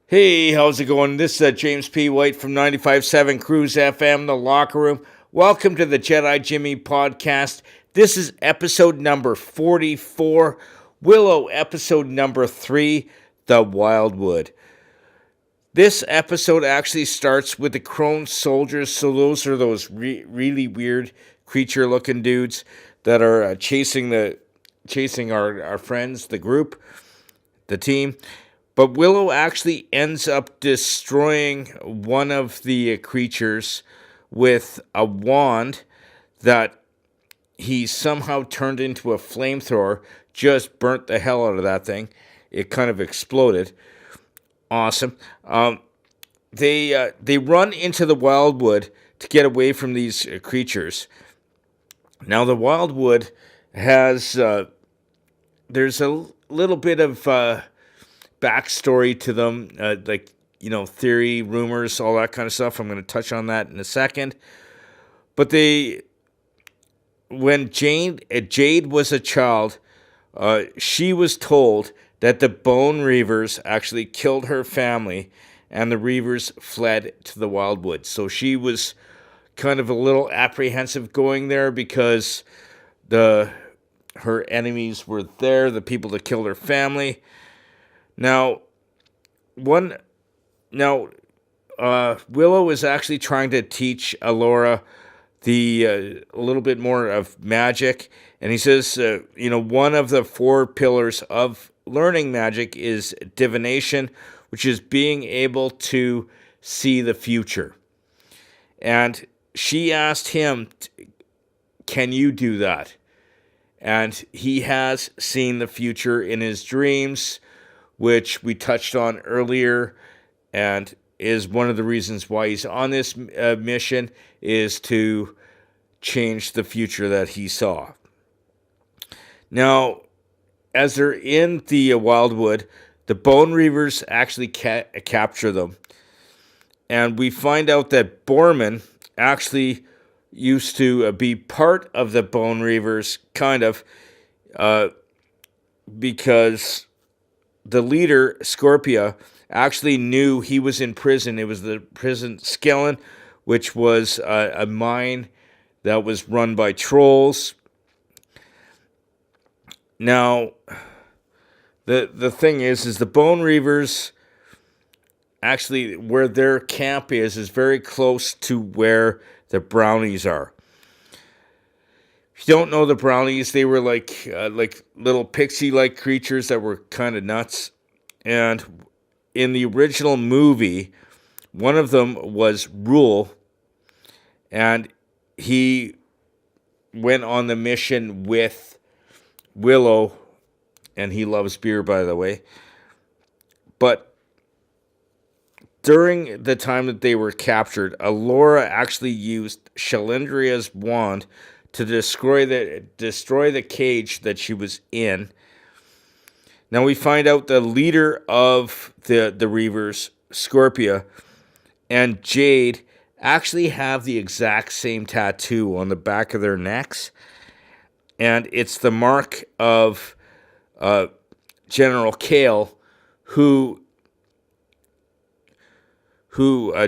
Hey, how's it going? This is James P. White from 95.7 Cruise FM, The Locker Room. Welcome to the Jedi Jimmy podcast. This is episode number 44, Willow episode number 3, The Wildwood. This episode actually starts with the Crone soldiers, so those are those really weird creature-looking dudes that are chasing our friends, the group, the team. But Willow actually ends up destroying one of the creatures with a wand that he somehow turned into a flamethrower, just burnt the hell out of that thing. It kind of exploded. Awesome. They run into the wildwood to get away from these creatures. Now the wildwood has there's a little bit of backstory to them, theory, rumors, all that kind of stuff. I'm going to touch on that in a second. But when Jade was a child, she was told that the Bone Reavers actually killed her family, and the Reavers fled to the Wildwood. So she was kind of a little apprehensive going there because her enemies were there, the people that killed her family. Now, Willow is actually trying to teach Alora a little bit more of magic, and he says, one of the 4 pillars of learning magic is divination, which is being able to see the future. And she asked him, "Can you do that?" And he has seen the future in his dreams, which we touched on earlier, and is one of the reasons why he's on this mission, is to change the future that he saw. Now, as they're in the Wildwood, the Bone Reavers actually capture them. And we find out that Borman actually used to be part of the Bone Reavers, kind of, because the leader, Scorpia, actually knew he was in prison. It was the prison Skellen, which was a mine that was run by trolls. Now, the thing is the Bone Reavers, actually, where their camp is very close to where the Brownies are. If you don't know the Brownies, they were like little pixie-like creatures that were kind of nuts. And in the original movie, one of them was Rule, and he went on the mission with Willow, and he loves beer, by the way. But during the time that they were captured, Alora actually used Shalindria's wand to destroy the cage that she was in. Now we find out the leader of the Reavers, Scorpia, and Jade actually have the exact same tattoo on the back of their necks, and it's the mark of General Kale, who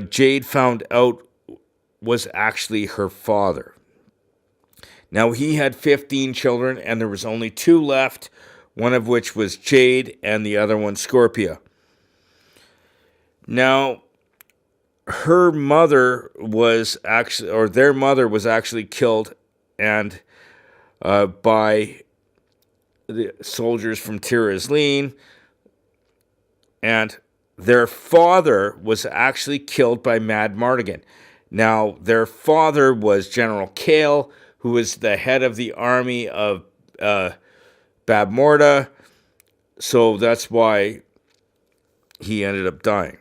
Jade found out was actually her father. Now, he had 15 children, and there was only 2 left, one of which was Jade, and the other one, Scorpia. Now, their mother was actually killed, and by the soldiers from Tir Asleen, and their father was actually killed by Mad Mardigan. Now, their father was General Kale, who was the head of the army of Bab Morda, so that's why he ended up dying.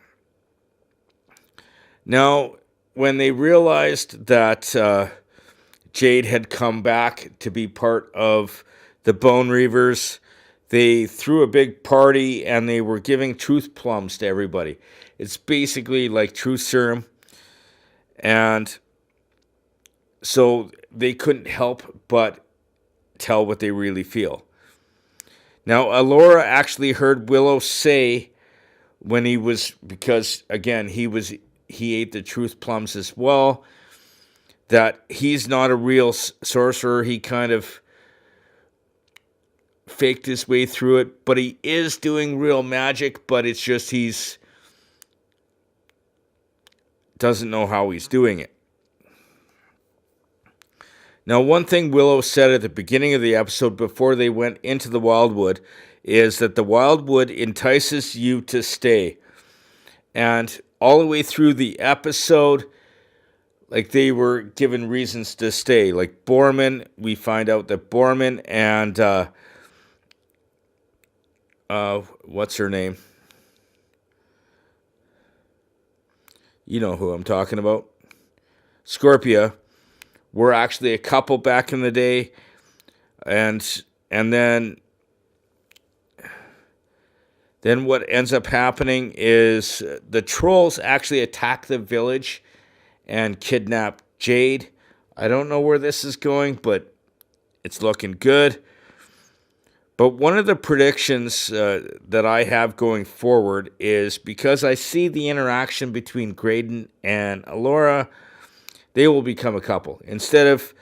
Now, when they realized that Jade had come back to be part of the Bone Reavers, they threw a big party, and they were giving truth plums to everybody. It's basically like truth serum, and so they couldn't help but tell what they really feel. Now, Alora actually heard Willow say when he was, because again, he ate the truth plums as well, that he's not a real sorcerer. He kind of faked his way through it, but he is doing real magic, but it's just he's doesn't know how he's doing it. Now, one thing Willow said at the beginning of the episode before they went into the Wildwood is that the Wildwood entices you to stay. And all the way through the episode, like, they were given reasons to stay. Like Borman, we find out that Borman and what's her name? You know who I'm talking about. Scorpia were actually a couple back in the day, and then what ends up happening is the trolls actually attack the village and kidnap Jade. I don't know where this is going, but it's looking good. But one of the predictions that I have going forward is, because I see the interaction between Graydon and Alora, they will become a couple. Instead of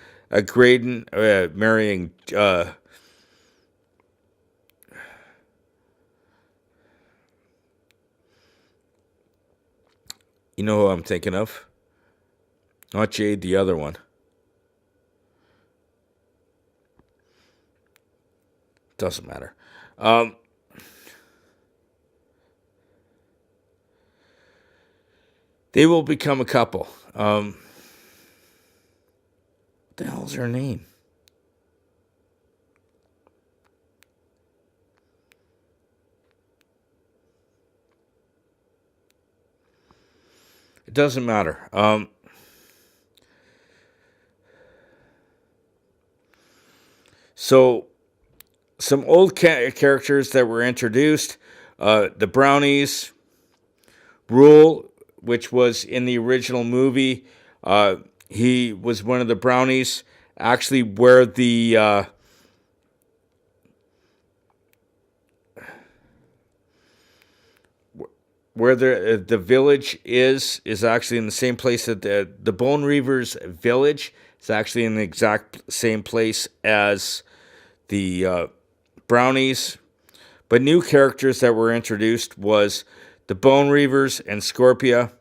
Graydon marrying you know who I'm thinking of? Not Jade, the other one. Doesn't matter. They will become a couple. What the hell's her name? It doesn't matter. So, some old characters that were introduced. The Brownies. Rule, which was in the original movie. He was one of the Brownies. Actually, where the village is actually in the same place that the Bone Reavers village is actually in the exact same place as the Brownies. But new characters that were introduced was the Bone Reavers and Scorpia.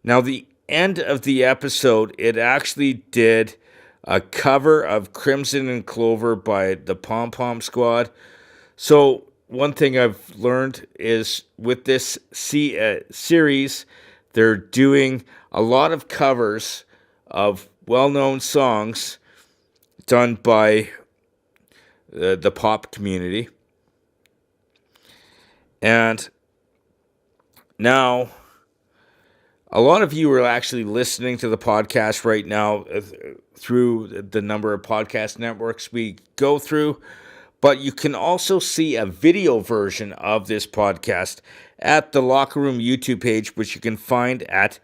Now, the end of the episode, it actually did a cover of Crimson and Clover by the Pom Pom Squad. So one thing I've learned is with this series, they're doing a lot of covers of well-known songs done by the pop community. And now, a lot of you are actually listening to the podcast right now through the number of podcast networks we go through, but you can also see a video version of this podcast at the Locker Room YouTube page, which you can find at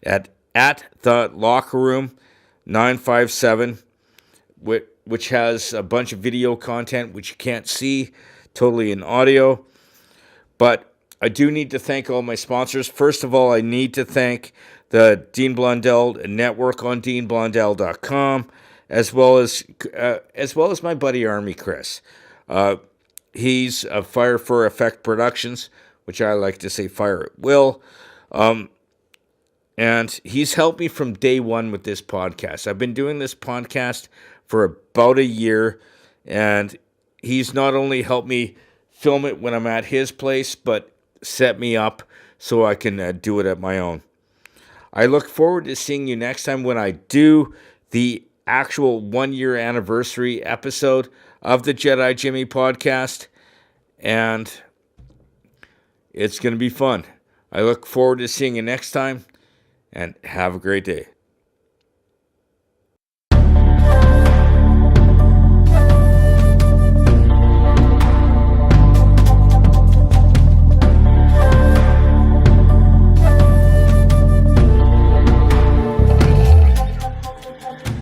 the Locker Room 957, which has a bunch of video content which you can't see, totally in audio. But I do need to thank all my sponsors. First of all, I need to thank the Dean Blundell Network on DeanBlundell.com, as well as my buddy Army Chris. He's a Fire for Effect Productions, which I like to say Fire at Will. And he's helped me from day one with this podcast. I've been doing this podcast for about a year, and he's not only helped me film it when I'm at his place, but set me up so I can do it at my own. I look forward to seeing you next time when I do the actual 1-year anniversary episode of the Jedi Jimmy podcast, and it's going to be fun. I look forward to seeing you next time, and have a great day.